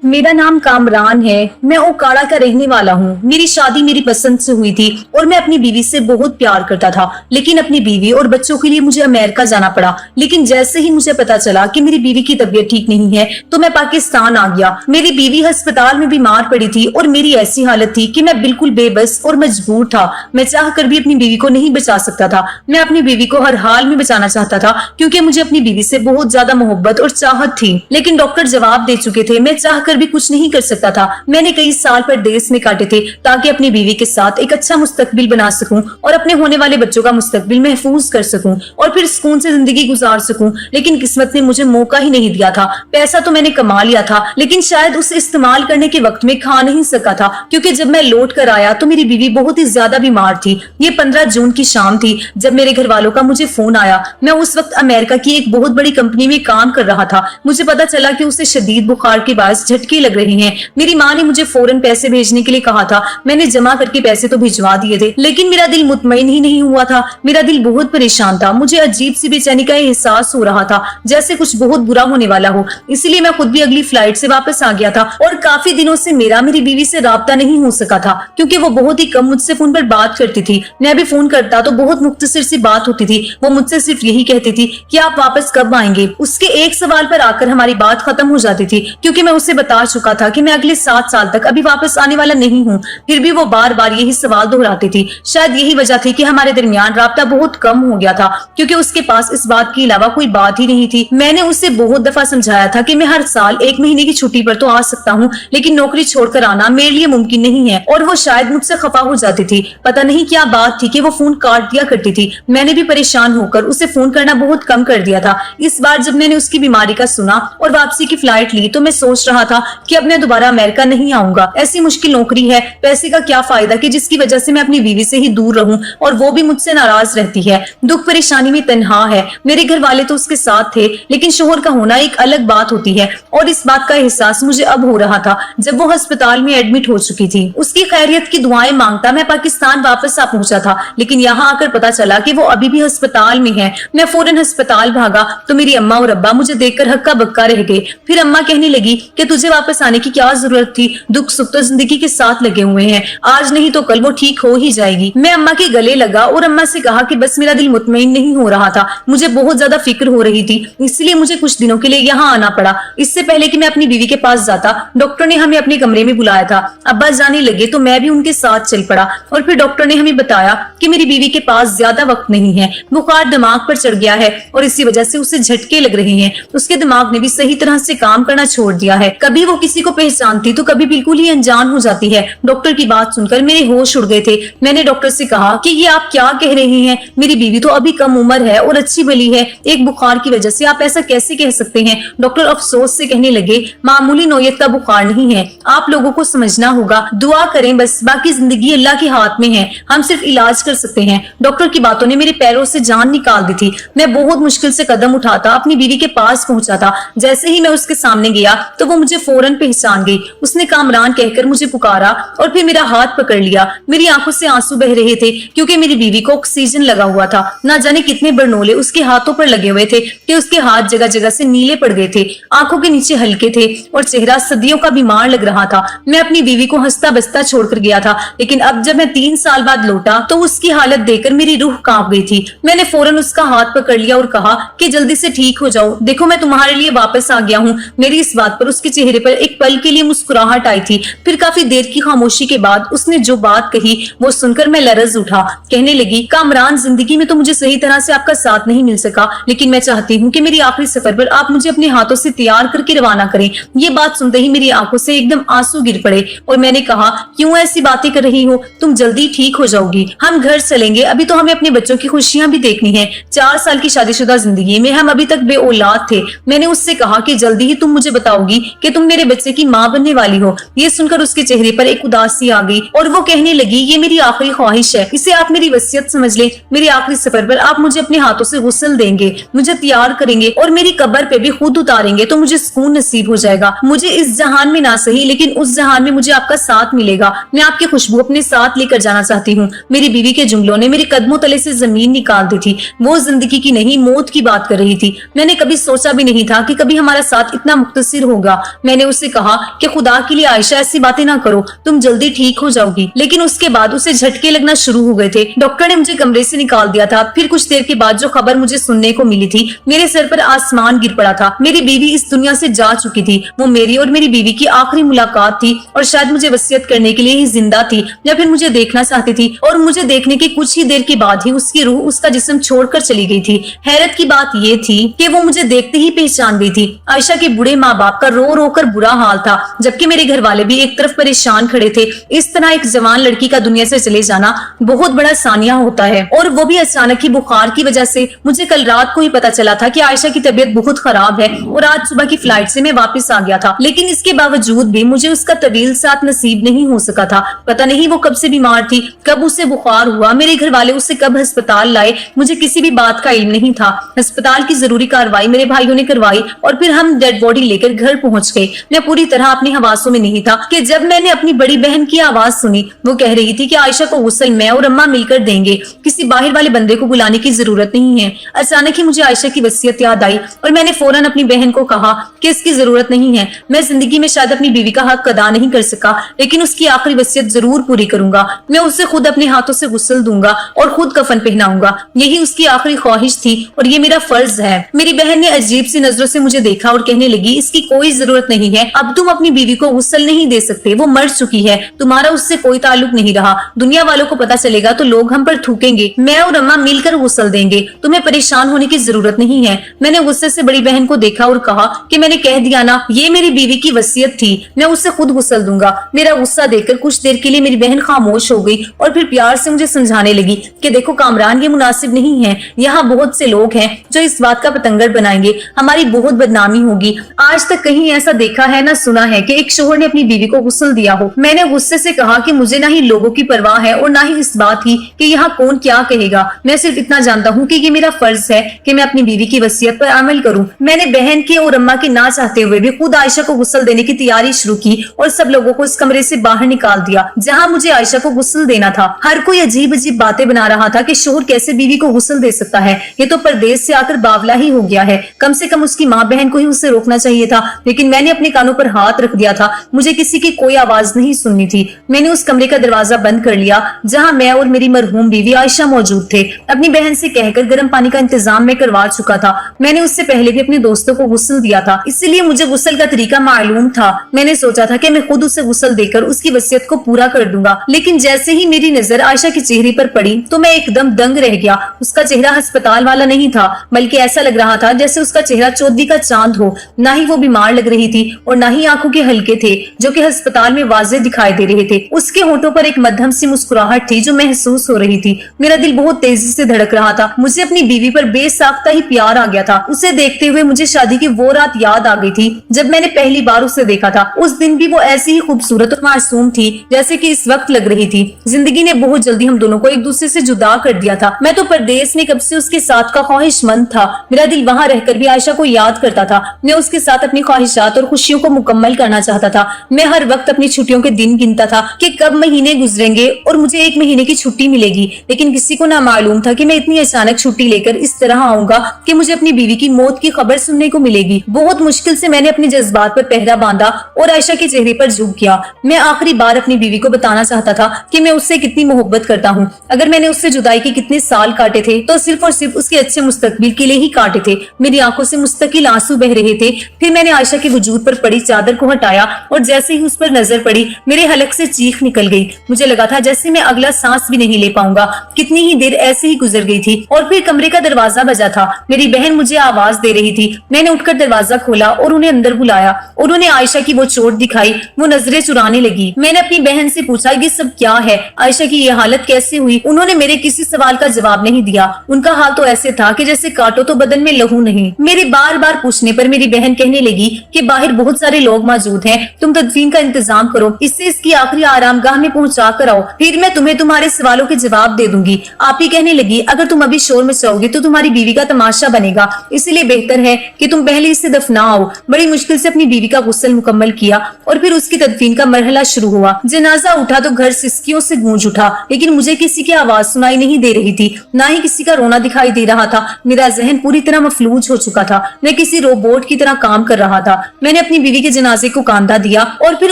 मेरा नाम कामरान है। मैं ओकाड़ा का रहने वाला हूँ। मेरी शादी मेरी पसंद से हुई थी और मैं अपनी बीवी से बहुत प्यार करता था, लेकिन अपनी बीवी और बच्चों के लिए मुझे अमेरिका जाना पड़ा। लेकिन जैसे ही मुझे पता चला कि मेरी बीवी की तबीयत ठीक नहीं है तो मैं पाकिस्तान आ गया। मेरी बीवी अस्पताल में बीमार पड़ी थी और मेरी ऐसी हालत थी कि मैं बिल्कुल बेबस और मजबूर था। मैं चाह कर भी अपनी बीवी को नहीं बचा सकता था। मैं अपनी बीवी को हर हाल में बचाना चाहता था क्योंकि मुझे अपनी बीवी से बहुत ज्यादा मोहब्बत और चाहत थी। लेकिन डॉक्टर जवाब दे चुके थे, मैं चाह कर भी कुछ नहीं कर सकता था। मैंने कई साल परदेश में काटे थे ताकि अपनी बीवी के साथ एक अच्छा मुस्तकबिल बना सकूं और अपने होने वाले बच्चों का मुस्तकबिल महफूज कर सकूं और फिर सुकून से जिंदगी गुजार सकूं। लेकिन किस्मत ने मुझे मौका ही नहीं दिया था। पैसा तो मैंने कमा लिया था, लेकिन शायद उसे इस्तेमाल करने के वक्त में खा नहीं सका था, क्योंकि जब मैं लौट कर आया तो मेरी बीवी बहुत ही ज्यादा बीमार थी। ये 15 जून की शाम थी जब मेरे घर वालों का मुझे फोन आया। मैं उस वक्त अमेरिका की एक बहुत बड़ी कंपनी में काम कर रहा था। मुझे पता चला कि उसे शदीद बुखार के बायस झटके लग रहे हैं। मेरी माँ ने मुझे फौरन पैसे भेजने के लिए कहा था। मैंने जमा करके पैसे तो भिजवा दिए थे, लेकिन मेरा दिल मुतमईन ही नहीं हुआ था। मेरा दिल बहुत परेशान था। मुझे अजीब सी बेचैनी का एहसास हो रहा था, जैसे कुछ बहुत बुरा होने वाला हो। इसलिए मैं खुद भी अगली फ्लाइट से वापस आ गया था और काफी दिनों से मेरी बीवी से राब्ता नहीं हो सका था, क्योंकि वो बहुत ही कम मुझसे फोन पर बात करती थी। मैं भी फोन करता तो बहुत मुख्तसर सी बात होती थी। वो मुझसे सिर्फ यही कहती थी कि आप वापस कब आएंगे। उसके एक सवाल पर आकर हमारी बात खत्म हो जाती थी, क्योंकि मैं उसे बता चुका था कि मैं अगले 7 साल तक अभी वापस आने वाला नहीं हूँ। फिर भी वो बार बार यही सवाल दोहराती थी। शायद यही वजह थी कि हमारे दरमियान राब्ता बहुत कम हो गया था, क्योंकि उसके पास इस बात के अलावा कोई बात ही नहीं थी। मैंने उसे बहुत दफा समझाया था कि मैं हर साल 1 महीने की छुट्टी पर तो आ सकता हूँ, लेकिन नौकरी छोड़कर आना मेरे लिए मुमकिन नहीं है। और वो शायद मुझसे खफा हो जाती थी। पता नहीं क्या बात थी कि वो फोन काट दिया करती थी। मैंने भी परेशान होकर उसे फोन करना बहुत कम कर दिया था। इस बार जब मैंने उसकी बीमारी का सुना और वापसी की फ्लाइट ली तो मैं सोच रहा था कि अब मैं दोबारा अमेरिका नहीं आऊंगा। ऐसी मुश्किल नौकरी है, पैसे का क्या फायदा कि जिसकी वजह से मैं अपनी बीवी से ही दूर रहूं और वो भी मुझसे नाराज रहती है। दुख परेशानी में तन्हा है। मेरे घर वाले तो उसके साथ थे, लेकिन शोहर का होना एक अलग बात होती है। और इस बात का एहसास मुझे अब हो रहा था जब वो अस्पताल में एडमिट हो चुकी थी। उसकी खैरियत की दुआएं मांगता मैं पाकिस्तान वापस आ पहुंचा था, लेकिन यहाँ आकर पता चला कि वो अभी भी अस्पताल में है। मैं फौरन अस्पताल भागा तो मेरी अम्मा और अब्बा मुझे देखकर हक्का बक्का रह गए। फिर अम्मा कहने लगी कि तुझे वापस आने की क्या जरूरत थी, दुख सुख तो जिंदगी के साथ लगे हुए हैं, आज नहीं तो कल वो ठीक हो ही जाएगी। मैं अम्मा के गले लगा और अम्मा से कहा कि बस मेरा दिल मुतमईन नहीं हो रहा था, मुझे बहुत ज्यादा फिक्र हो रही थी, इसलिए मुझे कुछ दिनों के लिए यहाँ आना पड़ा। इससे पहले कि मैं अपनी बीवी के पास जाता, डॉक्टर ने हमें अपने कमरे में बुलाया था। अब्बा जाने लगे तो मैं भी उनके साथ चल पड़ा और फिर डॉक्टर ने हमें बताया कि मेरी बीवी के पास ज्यादा वक्त नहीं है, बुखार दिमाग पर चढ़ गया है और इसी वजह से उसे झटके लग रहे हैं। उसके दिमाग ने भी सही तरह से काम करना छोड़ दिया है। कभी वो किसी को पहचानती तो कभी बिल्कुल ही अनजान हो जाती है। डॉक्टर की बात सुनकर मेरे होश उड़ गए थे। मैंने डॉक्टर से कहा कि ये आप क्या कह रहे हैं, मेरी बीवी तो अभी कम उम्र है और अच्छी भली है, एक बुखार की वजह से आप ऐसा कैसे कह सकते हैं। डॉक्टर अफसोस से कहने लगे, मामूली नौयत का बुखार नहीं है, आप लोगों को समझना होगा, दुआ करें बस, बाकी जिंदगी अल्लाह के हाथ में है, हम सिर्फ इलाज कर सकते हैं। डॉक्टर की बातों ने मेरे पैरों से जान निकाल दी थी। मैं बहुत मुश्किल से कदम उठाता अपनी बीवी के पास पहुंचा था। जैसे ही मैं उसके सामने गया तो वो मुझे फौरन पहचान गई। उसने कामरान कहकर मुझे पुकारा और फिर मेरा हाथ पकड़ लिया। मेरी आंखों से आंसू बह रहे थे क्योंकि मेरी बीवी को ऑक्सीजन लगा हुआ था। ना जाने कितने बरनोले उसके हाथों पर लगे हुए थे कि उसके हाथ जगह जगह से नीले पड़ गए थे, आंखों के नीचे हल्के थे और चेहरा सदियों का बीमार लग रहा था। मैं अपनी बीवी को हंसता बसता छोड़कर गया था, लेकिन अब जब मैं 3 साल बाद लौटा तो उसकी हालत देखकर मेरी रूह कांप गई थी। मैंने फौरन उसका हाथ पकड़ लिया और कहा कि जल्दी से ठीक हो जाओ, देखो मैं तुम्हारे लिए वापस आ गया हूँ। मेरी इस बात पर उसके चेहरे पर एक पल के लिए मुस्कुराहट आई थी। फिर काफी देर की खामोशी के बाद उसने जो बात कही वो सुनकर मैं लरज उठा। कहने लगी, कामरान, जिंदगी में तो मुझे सही तरह से आपका साथ नहीं मिल सका, लेकिन मैं चाहती हूँ कि मेरी आखिरी सफर पर आप मुझे अपने हाथों से तैयार करके रवाना करें। ये बात सुनते ही मेरी आंखों से एकदम आंसू गिर पड़े और मैंने कहा, क्यों ऐसी बातें कर रही हो, तुम जल्दी ठीक हो जाओगी, हम घर चलेंगे, अभी तो हमें अपने बच्चों की खुशियां भी देखनी है। 4 साल की शादीशुदा जिंदगी में हम अभी तक बे औलाद थे। मैंने उससे कहा कि जल्दी ही तुम मुझे बताओगी कि तुम मेरे बच्चे की माँ बनने वाली हो। ये सुनकर उसके चेहरे पर एक उदासी आ गई और वो कहने लगी, ये मेरी आखिरी ख्वाहिश है, इसे आप मेरी वसीयत समझ ले। मेरी आखिरी सफर पर आप मुझे अपने हाथों से गुस्ल देंगे, मुझे तैयार करेंगे और मेरी कब्र पे भी खुद उतारेंगे तो मुझे सुकून नसीब हो जाएगा। मुझे इस जहान में ना सही, लेकिन उस जहान में मुझे आपका साथ मिलेगा। मैं आपकी खुशबू अपने साथ लेकर जाना चाहती हूँ। मेरी बीवी के जुमलों ने मेरे कदमों तले से जमीन निकाल दी थी। वो जिंदगी की नहीं, मौत की बात कर रही थी। मैंने कभी सोचा भी नहीं था कि कभी हमारा साथ इतना मुख्तसिर होगा। मैंने उससे कहा कि खुदा के लिए आयशा ऐसी बातें ना करो, तुम जल्दी ठीक हो जाओगी। लेकिन उसके बाद उसे झटके लगना शुरू हो गए थे। डॉक्टर ने मुझे कमरे से निकाल दिया था। फिर कुछ देर के बाद जो खबर मुझे सुनने को मिली थी, मेरे सर पर आसमान गिर पड़ा था। मेरी बीवी इस दुनिया से जा चुकी थी। वो मेरी और मेरी बीवी की आखिरी मुलाकात थी और शायद मुझे वसीयत करने के लिए ही जिंदा थी या फिर मुझे देखना चाहती थी। और मुझे देखने के कुछ ही देर के बाद ही उसकी रूह उसका जिस्म छोड़कर चली गई थी। हैरत की बात ये थी कि वो मुझे देखते ही पहचान गई थी। आयशा के बूढ़े माँ बाप का रो रो कर बुरा हाल था, जबकि मेरे घर वाले भी एक तरफ परेशान खड़े थे। इस तरह एक जवान लड़की का दुनिया से चले जाना बहुत बड़ा सानिया होता है, और वो भी अचानक ही बुखार की वजह से। मुझे कल रात को ही पता चला था कि आयशा की तबीयत बहुत खराब है और आज सुबह की फ्लाइट से मैं वापस आ गया था। लेकिन इसके बावजूद भी मुझे उसका तवील साथ नसीब नहीं हो सका था। पता नहीं वो कब से बीमार थी, कब उसे बुखार हुआ, मेरे घर वाले उसे कब अस्पताल लाए, मुझे किसी भी बात का इल्म नहीं था। अस्पताल की जरूरी कार्रवाई मेरे भाइयों ने करवाई और फिर हम डेड बॉडी लेकर घर पहुंच गए। मैं पूरी तरह अपनी हवासों में नहीं था कि जब मैंने अपनी बड़ी बहन की आवाज सुनी। वो कह रही थी कि आयशा को गुस्ल मैं और अम्मा मिलकर देंगे, किसी बाहर वाले बंदे को बुलाने की जरूरत नहीं है। अचानक ही मुझे आयशा की वसीयत याद आई और मैंने फौरन अपनी बहन को कहा कि इसकी जरूरत नहीं है। मैं जिंदगी में शायद अपनी बीवी का हक अदा नहीं कर सका, लेकिन उसकी आखिरी वसीयत जरूर पूरी करूंगा। मैं उसे खुद अपने हाथों से गुस्ल दूंगा और खुद कफन पहनाऊंगा। यही उसकी आखिरी ख्वाहिश थी और ये मेरा फर्ज है। मेरी बहन ने अजीब सी नजरों से मुझे देखा और कहने लगी, इसकी कोई जरूरत नहीं है। अब तुम अपनी बीवी को गुस्ल नहीं दे सकते, वो मर चुकी है, तुम्हारा उससे कोई ताल्लुक नहीं रहा। दुनिया वालों को पता चलेगा तो लोग हम पर थूकेंगे। मैं और अम्मा मिलकर गुस्ल देंगे, तुम्हें परेशान होने की जरूरत नहीं है। मैंने गुस्से से बड़ी बहन को देखा और कहा कि मैंने कह दिया ना, ये मेरी बीवी की वसीयत थी, मैं उससे खुद गुस्ल दूंगा। मेरा गुस्सा देखकर कुछ देर के लिए मेरी बहन खामोश हो गई और फिर प्यार से मुझे समझाने लगी कि देखो कामरान, ये मुनासिब नहीं है। यहाँ बहुत से लोग हैं जो इस बात का पतंगर बनाएंगे, हमारी बहुत बदनामी होगी। आज तक कहीं ऐसा देखा है ना सुना है कि एक शोहर ने अपनी बीवी को गुस्ल दिया हो। मैंने गुस्से से कहा कि मुझे ना ही लोगों की परवाह है और ना ही इस बात की कि यहाँ कौन क्या कहेगा। मैं सिर्फ इतना जानता हूँ कि ये मेरा फर्ज है कि मैं अपनी बीवी की वसीयत पर अमल करूँ। मैंने बहन के और अम्मा के ना चाहते हुए भी खुद आयशा को गुस्ल देने की तैयारी शुरू की और सब लोगों को इस कमरे से बाहर निकाल दिया जहाँ मुझे आयशा को गुस्ल देना था। हर कोई अजीब अजीब बातें बना रहा था कि शोहर कैसे बीवी को गुस्ल दे सकता है, ये तो परदेश से आकर बावला ही हो गया है। कम से कम उसकी माँ बहन को ही उससे रोकना चाहिए था, लेकिन मैंने अपने कानों पर हाथ रख दिया था। मुझे किसी की कोई आवाज नहीं सुननी थी। मैंने उस कमरे का दरवाजा बंद कर लिया जहाँ मैं और मेरी मरहूम बीवी आयशा मौजूद थे। अपनी बहन से कहकर गर्म पानी का इंतजाम मैं करवा चुका था। मैंने उससे पहले भी अपने दोस्तों को गुस्ल दिया था, इसलिए मुझे गुस्ल का तरीका मालूम था। मैंने सोचा था कि मैं खुद उसे गुस्ल देकर उसकी वसीयत को पूरा कर दूंगा। लेकिन जैसे ही मेरी नजर आयशा के चेहरे पर पड़ी तो मैं एकदम दंग रह गया। उसका चेहरा अस्पताल वाला नहीं था, बल्कि ऐसा लग रहा था जैसे उसका चेहरा चौदवी का चांद हो। ना ही वो बीमार लग रही थी और ना ही आंखों के हल्के थे जो कि अस्पताल में वाज़ेह दिखाई दे रहे थे। उसके होठों पर एक मध्यम सी मुस्कुराहट थी जो महसूस हो रही थी। मेरा दिल बहुत तेजी से धड़क रहा था। मुझे अपनी बीवी पर बेसाख्ता ही प्यार आ गया था। उसे देखते हुए मुझे शादी की वो रात याद आ गई थी जब मैंने पहली बार उसे देखा था। उस दिन भी वो ऐसी ही खूबसूरत और मासूम थी जैसे कि इस वक्त लग रही थी। जिंदगी ने बहुत जल्दी हम दोनों को एक दूसरे से जुदा कर दिया था। मैं तो परदेश में कब से उसके साथ का ख्वाहिशमंद था। मेरा दिल वहाँ रहकर भी आयशा को याद करता था। मैं उसके साथ अपनी ख्वाहिशात और खुशियों को मुकम्मल करना चाहता था। मैं हर वक्त अपनी छुट्टियों के दिन गिनता था कि कब महीने गुजरेंगे और मुझे 1 महीने की छुट्टी मिलेगी। लेकिन किसी को ना मालूम था कि मैं इतनी अचानक छुट्टी लेकर इस तरह आऊंगा कि मुझे अपनी बीवी की मौत की खबर सुनने को मिलेगी। बहुत मुश्किल से मैंने अपने जज्बात पर पहरा बांधा और आयशा के चेहरे पर झुक गया। मैं आखिरी बार अपनी बीवी को बताना चाहता था कि मैं उससे कितनी मोहब्बत करता हूँ। अगर मैंने उससे जुदाई के कितने साल काटे थे तो सिर्फ और सिर्फ उसके अच्छे मुस्तकबिल के लिए ही काटे थे। मेरी आंखों से मुस्तकिल आंसू बह रहे थे। फिर मैंने आयशा के वजूद पर पड़ी चादर को हटाया और जैसे ही उस पर नजर पड़ी मेरे हलक से चीख निकल गई। मुझे लगा था जैसे मैं अगला सांस भी नहीं ले पाऊंगा। कितनी ही देर ऐसे ही गुजर गई थी और फिर कमरे का दरवाजा बजा था। मेरी बहन मुझे आवाज दे रही थी। मैंने उठकर दरवाजा खोला और उन्हें अंदर बुलाया। उन्होंने आयशा की वो चोट दिखाई। वो नजरें चुराने लगी। मैंने अपनी बहन से पूछा ये सब क्या है, आयशा की ये हालत कैसे हुई। उन्होंने मेरे किसी सवाल का जवाब नहीं दिया। उनका हाल तो ऐसे था कि जैसे काटो तो बदन में लहू नहीं। मेरे बार बार पूछने पर मेरी बहन कहने लगी कि बाहर बहुत सारे लोग मौजूद हैं, तुम तदफीन का इंतजाम करो, इससे इसकी आखिरी आरामगाह में पहुंचा कर आओ, फिर मैं तुम्हें तुम्हारे सवालों के जवाब दे दूंगी। आप ही कहने लगी अगर तुम अभी शोर मचाओगे तो तुम्हारी बीवी का तमाशा बनेगा, इसलिए बेहतर है कि तुम पहले इससे दफनाओ। बड़ी मुश्किल से अपनी बीवी का गुस्ल मुकम्मल किया और फिर उसकी तदफीन का मरहला शुरू हुआ। जनाजा उठा तो घर सिसकियों से गूंज उठा, लेकिन मुझे किसी की आवाज सुनाई नहीं दे रही थी, ना ही किसी का रोना दिखाई दे रहा था। मेरा जहन पूरी तरह मफलूज हो चुका था। मैं किसी रोबोट की तरह काम कर रहा था। मैंने मैंने अपनी बीवी के जनाजे को कांधा दिया और फिर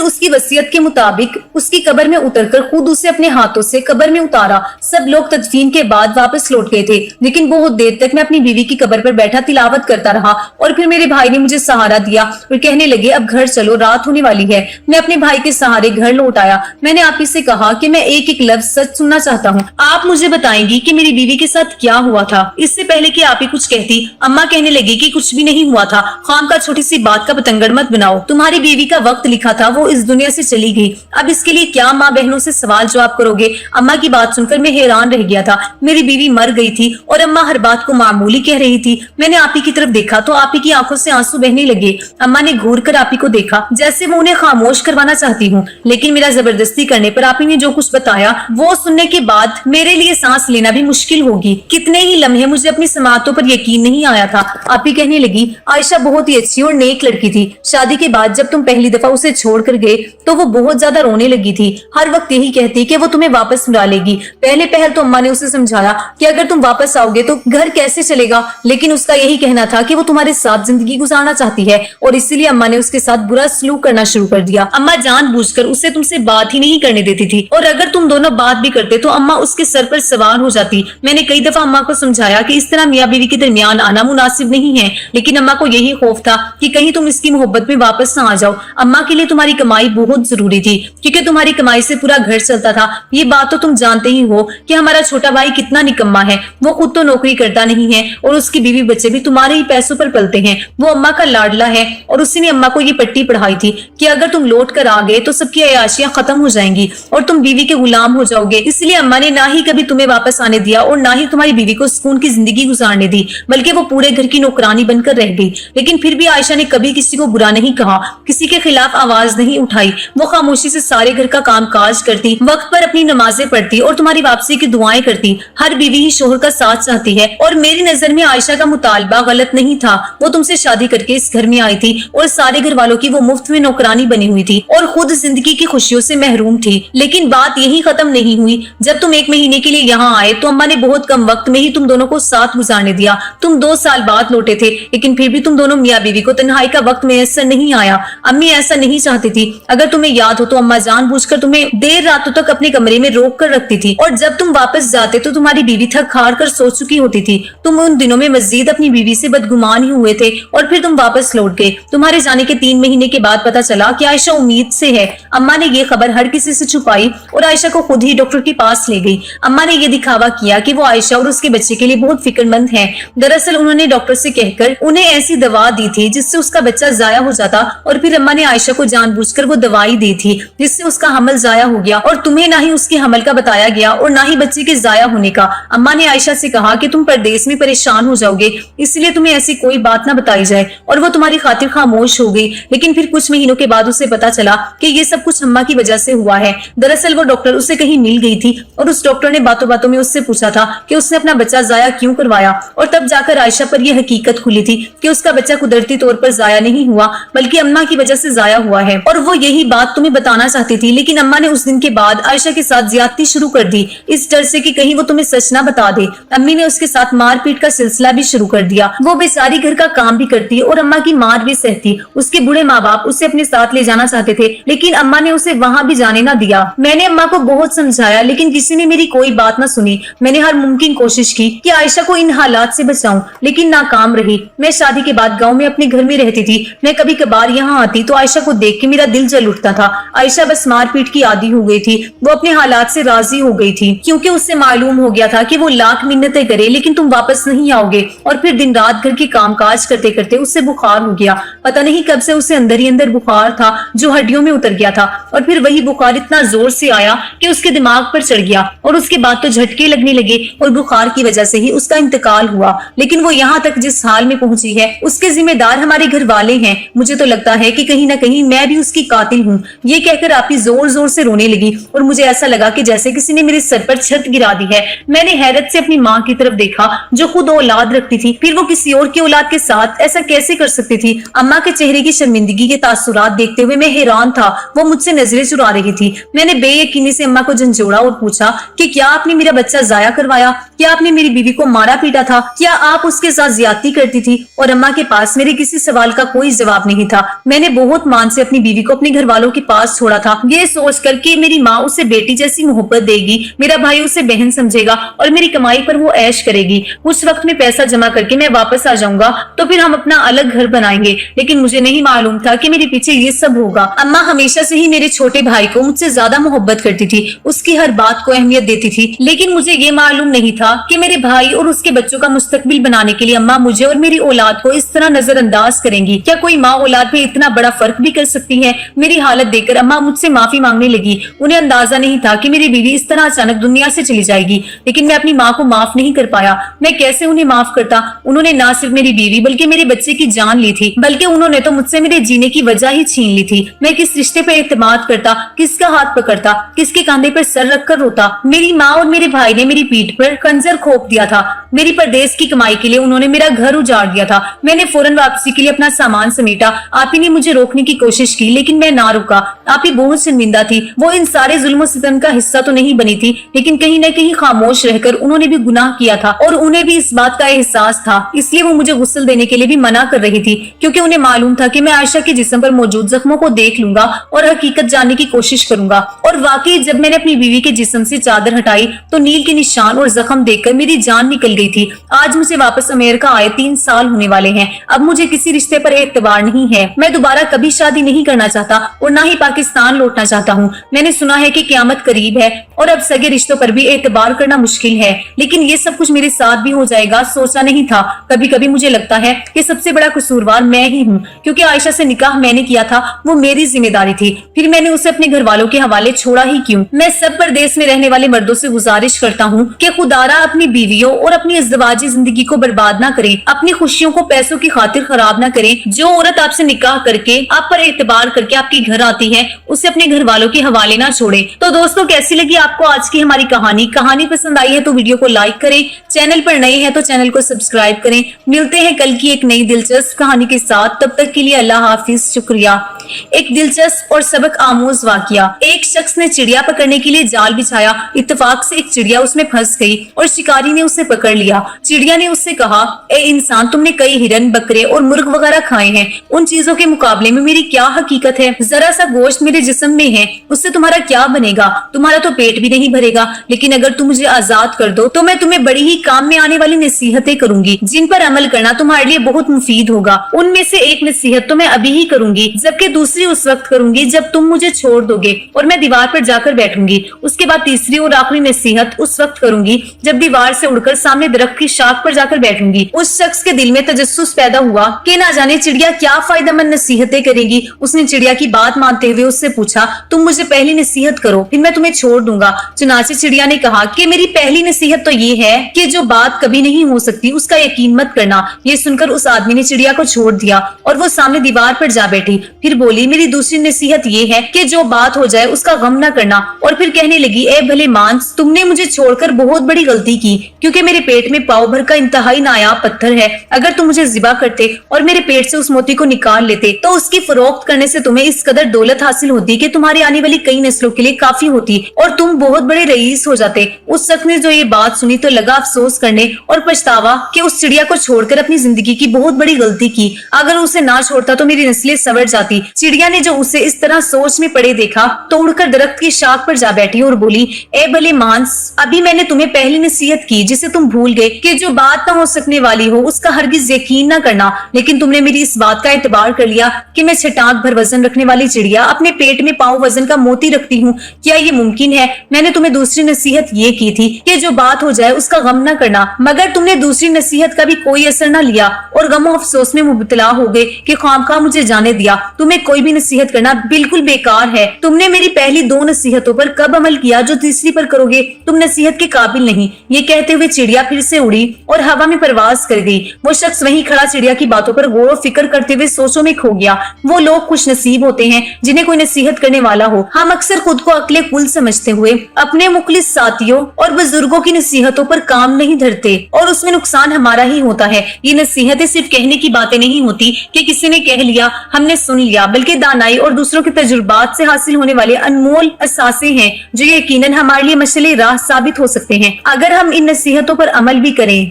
उसकी वसीयत के मुताबिक उसकी कब्र में उतरकर खुद उसे अपने हाथों से कब्र में उतारा। सब लोग तदफीन के बाद वापस लौट गए थे, लेकिन बहुत देर तक मैं अपनी बीवी की कब्र पर बैठा तिलावत करता रहा। और फिर मेरे भाई ने मुझे सहारा दिया और कहने लगे अब घर चलो, रात होने वाली है। मैं अपने भाई के सहारे घर लौट आया। मैंने आप ही से कहा कि मैं एक एक लफ्ज सच सुनना चाहता हूँ। आप मुझे बताएंगी कि मेरी बीवी के साथ क्या हुआ था। इससे पहले कि आप ही कुछ कहती, अम्मा कहने लगी कि कुछ भी नहीं हुआ था, खाम का छोटी सी बात का पतंगड़ मत बनाओ। तुम्हारी बीवी का वक्त लिखा था, वो इस दुनिया से चली गई। अब इसके लिए क्या माँ बहनों से सवाल जवाब करोगे। अम्मा की बात सुनकर मैं हैरान रह गया था। मेरी बीवी मर गई थी और अम्मा हर बात को मामूली कह रही थी। मैंने आप ही की तरफ देखा तो आप ही की आंखों से आंसू बहने लगे। अम्मा ने घूर कर आप ही को देखा, जैसे वो उन्हें खामोश करवाना चाहती हूँ, लेकिन मेरा जबरदस्ती करने पर आप ही ने जो कुछ बताया वो सुनने के बाद मेरे लिए सांस लेना भी मुश्किल होगी। कितने ही लम्हे मुझे अपनी समातों पर यकीन नहीं आया था। आप ही कहने लगी आयशा बहुत ही अच्छी और नेक लड़की थी। शादी के बाद जब तुम पहली दफा उसे छोड़ कर गए तो वो बहुत ज्यादा रोने लगी थी। हर वक्त यही कहती कि वो तुम्हें वापस बुला लेगी। पहले पहल तो अम्मा ने उसे समझाया कि अगर तुम वापस आओगे तो घर कैसे चलेगा, लेकिन उसका यही कहना था कि वो तुम्हारे साथ जिंदगी गुजारना चाहती है और इसीलिए अम्मा ने उसके साथ बुरा सलूक करना शुरू कर दिया। अम्मा जानबूझकर उसे तुमसे बात ही नहीं करने देती थी और अगर तुम दोनों बात भी करते तो अम्मा उसके सर पर सवार हो जाती। मैंने कई दफा अम्मा को समझाया कि इस तरह मियाँ बीवी के दरमियान आना मुनासिब नहीं है, लेकिन अम्मा को यही खौफ था कि कहीं तुम इसकी मोहब्बत में वापस ना आ जाओ। अम्मा के लिए तुम्हारी कमाई बहुत जरूरी थी क्योंकि तुम्हारी कमाई से पूरा घर चलता था। ये बात तो तुम जानते ही हो कि हमारा छोटा भाई कितना निकम्मा है। वो खुद तो नौकरी करता नहीं है और उसकी बीवी बच्चे भी तुम्हारे ही पैसों पर पलते हैं। वो अम्मा का लाडला है और उसी ने अम्मा को ये पट्टी पढ़ाई थी कि अगर तुम लौट कर आ गए तो सबकी अयाशियां खत्म हो जाएंगी और तुम बीवी के गुलाम हो जाओगे। इसलिए अम्मा ने ना ही कभी तुम्हें वापस आने दिया और ना ही तुम्हारी बीवी को सुकून की जिंदगी गुजारने दी, बल्कि वो पूरे घर की नौकरानी बनकर रह गई। लेकिन फिर भी आयशा ने कभी किसी को बुरा नहीं कहा, किसी के खिलाफ आवाज नहीं उठाई। वो खामोशी से सारे घर का काम काज करती, वक्त पर अपनी नमाजें पढ़ती और तुम्हारी वापसी की दुआएं करती। हर बीवी ही शोहर का साथ चाहती है और मेरी नजर में आयशा का मुतालबा गलत नहीं था। वो तुमसे शादी करके इस घर में आई थी और सारे घर वालों की वो मुफ्त में नौकरानी बनी हुई थी और खुद जिंदगी की खुशियों से महरूम थी। लेकिन बात यही खत्म नहीं हुई। जब तुम 1 महीने के लिए यहाँ आए तो अम्मा ने बहुत कम वक्त में ही तुम दोनों को साथ गुजारने दिया। तुम 2 साल बाद लौटे थे, लेकिन फिर भी तुम दोनों मियाँ बीवी को तन्हाई का वक्त मैसर नहीं आया। अम्मी ऐसा नहीं चाहती थी। अगर तुम्हें याद हो तो अम्मा जानबूझकर तुम्हें देर रातों तक अपने कमरे में रोक कर रखती थी और जब तुम वापस जाते तो तुम्हारी बीवी थक हार कर सो चुकी होती थी। तुम उन दिनों में मजीद अपनी बीवी से बदगुमान ही हुए थे और फिर तुम वापस लौट गए। तुम्हारे जाने के 3 महीने के बाद पता चला कि आयशा उम्मीद से है। अम्मा ने ये खबर हर किसी से छुपाई और आयशा को खुद ही डॉक्टर के पास ले गई। अम्मा ने ये दिखावा किया कि वो आयशा और उसके बच्चे के लिए बहुत फिक्रमंद है। दरअसल उन्होंने डॉक्टर से कहकर उन्हें ऐसी दवा दी थी जिससे उसका बच्चा जाया हो जाता और फिर अम्मा ने आयशा को जानबूझकर वो दवाई दी थी जिससे उसका हमल जाया हो गया और तुम्हें ना ही उसके हमल का बताया गया और ना ही बच्चे के जाया होने का। अम्मा ने आयशा से कहा कि तुम परदेश में परेशान हो जाओगे, इसलिए तुम्हें ऐसी कोई बात ना बताई जाए और वो तुम्हारी खातिर खामोश हो गई। लेकिन फिर कुछ महीनों के बाद उसे पता चला कि ये सब कुछ अम्मा की वजह से हुआ है। दरअसल वो डॉक्टर उससे कहीं मिल गई थी और उस डॉक्टर ने बातों बातों में उससे पूछा था कि उसने अपना बच्चा जाया क्यों करवाया और तब जाकर आयशा पर यह हकीकत खुली थी कि उसका बच्चा कुदरती तौर पर जाया नहीं हुआ बल्कि अम्मा की वजह से जाया हुआ है और वो यही बात तुम्हें बताना चाहती थी। लेकिन अम्मा ने उस दिन के बाद आयशा के साथ ज्यादती शुरू कर दी, इस डर से कि कहीं वो तुम्हें सच ना बता दे। अम्मी ने उसके साथ मारपीट का सिलसिला भी शुरू कर दिया। वो बेचारी घर का काम भी करती और अम्मा की मार भी सहती। उसके बूढ़े माँ बाप उसे अपने साथ ले जाना चाहते थे, लेकिन अम्मा ने उसे वहाँ भी जाने ना दिया। मैंने अम्मा को बहुत समझाया, लेकिन किसी ने मेरी कोई बात ना सुनी। मैंने हर मुमकिन कोशिश की कि आयशा को इन हालात से बचाऊं, लेकिन नाकाम रही। मैं शादी के बाद गाँव में अपने घर में रहती थी। मैं कभी कभार यहाँ आती तो आयशा को देख के मेरा दिल जल उठता था। आयशा बस मारपीट की आदी हो गई थी। वो अपने हालात से राजी हो गई थी क्योंकि उससे मालूम हो गया था कि वो लाख मिन्नतें करे लेकिन तुम वापस नहीं आओगे। और फिर दिन रात घर के कामकाज करते करते उससे बुखार हो गया। पता नहीं कब से उसे अंदर ही अंदर बुखार था जो हड्डियों में उतर गया था और फिर वही बुखार इतना जोर से आया कि उसके दिमाग पर चढ़ गया और उसके बाद तो झटके लगने लगे और बुखार की वजह से ही उसका इंतकाल हुआ। लेकिन वो यहाँ तक जिस हाल में पहुंची है उसके जिम्मेदार हमारे घर वाले हैं। मुझे तो लगता है कि कहीं ना कहीं मैं भी उसकी कातिल हूँ। ये कहकर आपी जोर जोर से रोने लगी और मुझे ऐसा लगा कि जैसे किसी ने मेरे सर पर छत गिरा दी है। मैंने हैरत से अपनी माँ की तरफ देखा जो खुद औलाद रखती थी, फिर वो किसी और की औलाद के साथ ऐसा कैसे कर सकती थी। अम्मा के चेहरे की शर्मिंदगी के तासुरात देखते हुए मैं हैरान था। वो मुझसे नजरें चुरा रही थी। मैंने बेयकीनी से अम्मा को झंझोड़ा और पूछा कि क्या आपने मेरा बच्चा जाया करवाया। क्या आपने मेरी बीवी को मारा पीटा था? क्या आप उसके साथ ज्यादती करती थी? और अम्मा के पास मेरे किसी सवाल का कोई जवाब नहीं था। मैंने बहुत मान से अपनी बीवी को अपने घर वालों के पास छोड़ा था, ये सोच कर कि मेरी माँ उसे बेटी जैसी मोहब्बत देगी, मेरा भाई उसे बहन समझेगा और मेरी कमाई पर वो ऐश करेगी। कुछ वक्त में पैसा जमा करके मैं वापस आ जाऊंगा तो फिर हम अपना अलग घर बनाएंगे। लेकिन मुझे नहीं मालूम था कि मेरे पीछे ये सब होगा। अम्मा हमेशा से ही मेरे छोटे भाई को मुझसे ज्यादा मोहब्बत करती थी, उसकी हर बात को अहमियत देती थी। लेकिन मुझे ये मालूम नहीं था कि मेरे भाई और उसके बच्चों का मुस्तकबिल बनाने के लिए अम्मा मुझे और मेरी औलाद को इस तरह नजरअंदाज करेंगी। क्या कोई माँ औलाद में इतना बड़ा फर्क भी कर सकती है? मेरी हालत देखकर अम्मा मुझसे माफी मांगने लगी। उन्हें अंदाजा नहीं था कि मेरी बीवी इस तरह अचानक दुनिया से चली जाएगी। लेकिन मैं अपनी माँ को माफ नहीं कर पाया। मैं कैसे उन्हें माफ करता? उन्होंने ना सिर्फ मेरी बीवी बल्कि मेरे बच्चे की जान ली थी, बल्कि उन्होंने तो मुझसे मेरे जीने की वजह ही छीन ली थी। मैं किस रिश्ते पर एतमाद करता, किसका हाथ पकड़ता, किसके कंधे पर सर रखकर रोता? मेरी माँ और मेरे भाई ने मेरी पीठ पर खंजर खोप दिया था। मेरी परदेश की कमाई के लिए उन्होंने मेरा घर उजाड़ दिया था। मैंने फौरन वापसी के लिए अपना सामान समेटा। आप ही ने मुझे रोकने की कोशिश की लेकिन मैं ना रुका। आप ही बहुत शर्मिंदा थी। वो इन सारे जुल्म और सितम का हिस्सा तो नहीं बनी थी, लेकिन कहीं न कहीं खामोश रहकर उन्होंने भी गुनाह किया था और उन्हें भी इस बात का एहसास था। इसलिए वो मुझे गुस्ल देने के लिए भी मना कर रही थी, क्योंकि उन्हें मालूम था कि मैं आयशा के जिस्म पर मौजूद जख्मों को देख लूंगा और हकीकत जानने की कोशिश करूंगा। और वाकई जब मैंने अपनी बीवी के जिस्म से चादर हटाई तो नील के निशान और जख्म देखकर मेरी जान निकल गई थी। आज मुझे वापस अमेरिका आए 3 साल होने वाले हैं। अब मुझे किसी रिश्ते पर एतबार नहीं है। मैं दोबारा कभी शादी नहीं करना चाहता और ना ही पाकिस्तान लौटना चाहता हूँ। मैंने सुना है कि क़यामत करीब है और अब सगे रिश्तों पर भी एतबार करना मुश्किल है। लेकिन ये सब कुछ मेरे साथ भी हो जाएगा, सोचा नहीं था। कभी कभी मुझे लगता है कि सबसे बड़ा कसूरवार मैं ही हूँ, क्योंकि आयशा से निकाह मैंने किया था, वो मेरी जिम्मेदारी थी। फिर मैंने उसे अपने घर वालों के हवाले छोड़ा ही क्यों? मैं सब परदेश में रहने वाले मर्दों से गुजारिश करता हूँ कि खुदारा अपनी बीवियों और अपनी इज़्दिवाजी जिंदगी को बर्बाद ना करें, अपनी खुशियों को पैसों की खातिर खराब ना करें। जो औरत आपसे निकाह करके आप पर एतबार करके आपके घर आती है, उसे अपने घर वालों के हवाले ना छोड़े। तो दोस्तों, कैसी लगी आपको आज की हमारी कहानी पसंद आई है तो वीडियो को लाइक करें, चैनल पर नए हैं तो चैनल को सब्सक्राइब करें। मिलते हैं कल की एक नई दिलचस्प कहानी के साथ, तब तक के लिए अल्लाह हाफिज, शुक्रिया। एक दिलचस्प और सबक आमोज वाकया। एक शख्स ने चिड़िया पकड़ने के लिए जाल बिछाया। इत्तेफाक से एक चिड़िया उसमें फंस गई और शिकारी ने उसे पकड़ लिया। चिड़िया ने उससे कहा, ए इंसान, तुमने कई हिरन, बकरे और मुर्ग वगैरह खाए हैं, उन चीजों के मुकाबले में मेरी क्या हकीकत है? जरा सा गोश्त मेरे जिस्म में है, उससे तुम्हारा क्या बनेगा? तुम्हारा तो पेट भी नहीं भरेगा। लेकिन अगर तुम मुझे आजाद कर दो तो मैं तुम्हें बड़ी ही काम में आने वाली नसीहतें करूंगी, जिन पर अमल करना तुम्हारे लिए बहुत मुफीद होगा। उनमें से एक नसीहत तो मैं अभी ही करूंगी, जबकि दूसरी उस वक्त करूंगी जब तुम मुझे छोड़ दोगे और मैं दीवार पर जाकर बैठूंगी। उसके बाद तीसरी और आखिरी नसीहत उस वक्त करूंगी जब दीवार से उड़कर सामने दरख्त की शाख पर जाकर बैठूंगी। उस शख्स के दिल में तजस्सुस पैदा हुआ कि ना जाने चिड़िया क्या फायदेमंद नसीहतें करेगी। उसने चिड़िया की बात मानते हुए उससे पूछा, तुम मुझे पहली नसीहत करो, फिर मैं तुम्हें छोड़ दूंगा। चुनाचे चिड़िया ने कहा कि मेरी पहली नसीहत तो ये है कि जो बात कभी नहीं हो सकती उसका यकीन मत करना। ये सुनकर उस आदमी ने चिड़िया को छोड़ दिया और वो सामने दीवार पर जा बैठी। फिर बोली, मेरी दूसरी नसीहत ये है कि जो बात हो जाए उसका गम न करना। और फिर कहने लगी, ए भले मांस, तुमने मुझे छोड़कर बहुत बड़ी गलती की, क्योंकि मेरे पेट में पाव भर का इंतहाई नायाब पत्थर है। अगर तुम मुझे ज़िबा करते और मेरे पेट से उस मोती को निकाल लेते तो उसकी फरोख्त करने से तुम्हें इस कदर दौलत हासिल होती कि तुम्हारी आने वाली कई नस्लों के लिए काफी होती और तुम बहुत बड़े रईस हो जाते। उस शख्स ने जो ये बात सुनी तो लगा अफसोस करने और पछतावा कि उस चिड़िया को छोड़कर अपनी जिंदगी की बहुत बड़ी गलती की। अगर उसे ना छोड़ता तो मेरी नस्लें संवर जाती। चिड़िया ने जो उसे इस तरह सोच में पड़े देखा तो उड़कर दरख्त की शाख पर जा बैठी और बोली, ए भले मांस, अभी मैंने तुम्हें पहली नसीहत की जिसे तुम भूल गए कि जो बात न हो सकने वाली हो उसका हरगिज यकीन न करना। लेकिन तुमने मेरी इस बात का एतबार कर लिया कि मैं छटाक भर वजन रखने वाली चिड़िया अपने पेट में पाव वजन का मोती रखती हूँ। क्या ये मुमकिन है? मैंने तुम्हें दूसरी नसीहत ये की थी कि जो बात हो जाए उसका गम न करना, मगर तुमने दूसरी नसीहत का भी कोई असर न लिया और गमो अफसोस में मुबतला हो गए कि खामखा मुझे जाने दिया। तुम्हें कोई भी नसीहत करना बिल्कुल बेकार है। तुमने मेरी पहली 2 नसीहतों पर कब अमल किया जो तीसरी पर करोगे? तुम नसीहत के काबिल नहीं। ये कहते हुए चिड़िया फिर से उड़ी और हवा में परवाज कर गई। वो शख्स वहीं खड़ा चिड़िया की बातों पर गौर और फिक्र करते हुए सोचों में खो गया। वो लोग खुश नसीब होते हैं जिन्हें कोई नसीहत करने वाला हो। हम अक्सर खुद को अक्ले कुल समझते हुए अपने मुखलिस साथियों और बुजुर्गों की नसीहतों पर काम नहीं धरते और उसमें नुकसान हमारा ही होता है। ये नसीहतें सिर्फ कहने की बातें नहीं होती कि किसी ने कह लिया, हमने सुन लिया, बल्कि दानाई और दूसरों के तजुर्बात से हासिल होने वाले अनमोल असासे हैं जो यकीनन हमारे लिए मशले राह साबित हो सकते हैं। अगर اگر ہم ان نصیحتوں پر عمل بھی کریں